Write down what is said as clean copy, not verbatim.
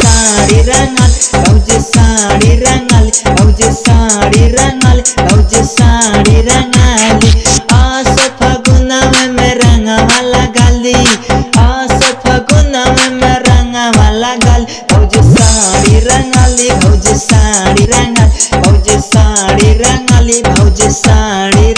साड़ी रंगल, भौजी साड़ी रंगल, भौजी साड़ी रंगल, भौजी साड़ी रंगल। आस फगुनवा में रंगवा लगली, आस फगुनवा में रंगवा लगल, भौजी साड़ी रंगली, भौजी साड़ी रंगल, भौजी साड़ी रंगली, भौजी साड़ी